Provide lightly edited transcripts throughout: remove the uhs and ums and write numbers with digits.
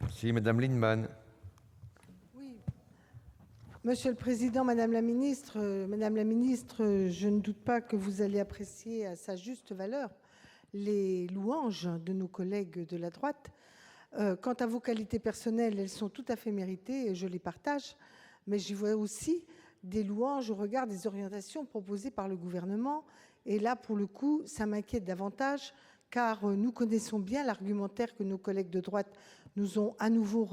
Merci, Madame Lienemann. Oui. Monsieur le Président, Madame la Ministre, je ne doute pas que vous allez apprécier à sa juste valeur les louanges de nos collègues de la droite. Quant à vos qualités personnelles, elles sont tout à fait méritées et je les partage, mais j'y vois aussi des louanges au regard des orientations proposées par le gouvernement. Et là, pour le coup, ça m'inquiète davantage, car nous connaissons bien l'argumentaire que nos collègues de droite nous ont à nouveau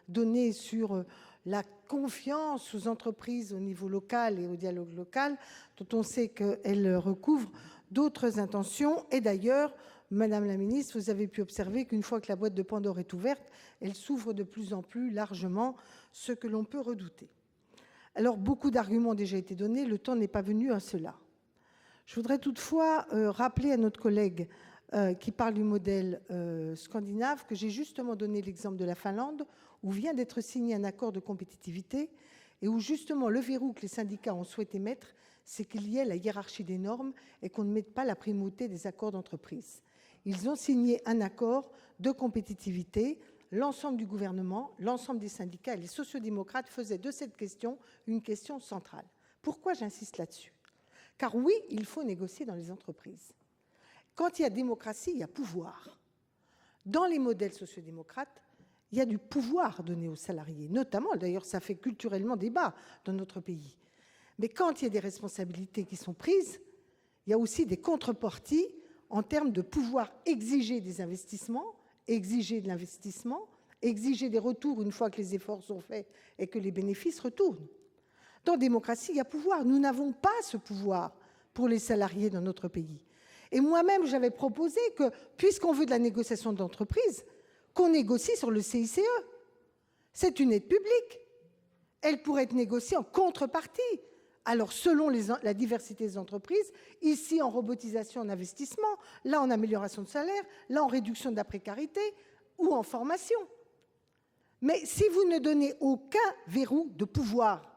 donné sur la confiance aux entreprises au niveau local et au dialogue local, dont on sait qu'elles recouvrent d'autres intentions. Et d'ailleurs, Madame la ministre, vous avez pu observer qu'une fois que la boîte de Pandore est ouverte, elle s'ouvre de plus en plus largement, ce que l'on peut redouter. Alors, beaucoup d'arguments ont déjà été donnés, le temps n'est pas venu à cela. Je voudrais toutefois rappeler à notre collègue qui parle du modèle scandinave que j'ai justement donné l'exemple de la Finlande, où vient d'être signé un accord de compétitivité et où justement le verrou que les syndicats ont souhaité mettre, c'est qu'il y ait la hiérarchie des normes et qu'on ne mette pas la primauté des accords d'entreprise. Ils ont signé un accord de compétitivité. L'ensemble du gouvernement, l'ensemble des syndicats et les sociodémocrates faisaient de cette question une question centrale. Pourquoi j'insiste là-dessus ? Car oui, il faut négocier dans les entreprises. Quand il y a démocratie, il y a pouvoir. Dans les modèles sociodémocrates, il y a du pouvoir donné aux salariés, notamment, d'ailleurs, ça fait culturellement débat dans notre pays. Mais quand il y a des responsabilités qui sont prises, il y a aussi des contreparties en termes de pouvoir exiger des investissements, exiger de l'investissement, exiger des retours une fois que les efforts sont faits et que les bénéfices retournent. Dans la démocratie, il y a pouvoir. Nous n'avons pas ce pouvoir pour les salariés dans notre pays. Et moi-même, j'avais proposé que, puisqu'on veut de la négociation d'entreprise, qu'on négocie sur le CICE. C'est une aide publique. Elle pourrait être négociée en contrepartie. Alors, selon la diversité des entreprises, ici en robotisation, en investissement, là en amélioration de salaire, là en réduction de la précarité ou en formation. Mais si vous ne donnez aucun verrou de pouvoir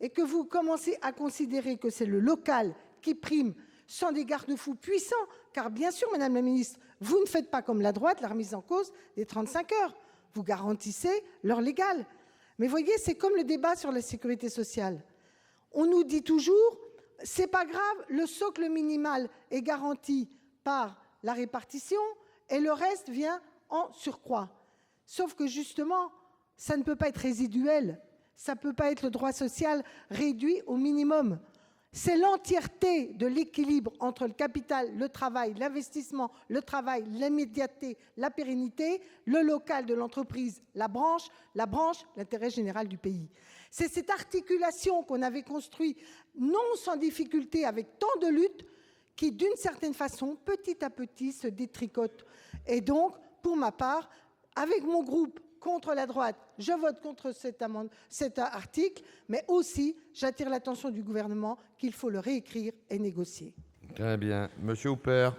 et que vous commencez à considérer que c'est le local qui prime sans des garde-fous puissants, car bien sûr, Madame la Ministre, vous ne faites pas comme la droite la remise en cause des 35 heures. Vous garantissez l'heure légale. Mais voyez, c'est comme le débat sur la sécurité sociale. On nous dit toujours, c'est pas grave, le socle minimal est garanti par la répartition et le reste vient en surcroît. Sauf que justement, ça ne peut pas être résiduel, ça ne peut pas être le droit social réduit au minimum. C'est l'entièreté de l'équilibre entre le capital, le travail, l'investissement, le travail, l'immédiateté, la pérennité, le local de l'entreprise, la branche, l'intérêt général du pays. C'est cette articulation qu'on avait construite, non sans difficulté, avec tant de luttes, qui, d'une certaine façon, petit à petit, se détricote. Et donc, pour ma part, avec mon groupe contre la droite, je vote contre cet article, mais aussi, j'attire l'attention du gouvernement qu'il faut le réécrire et négocier. Très bien. Monsieur Houpert.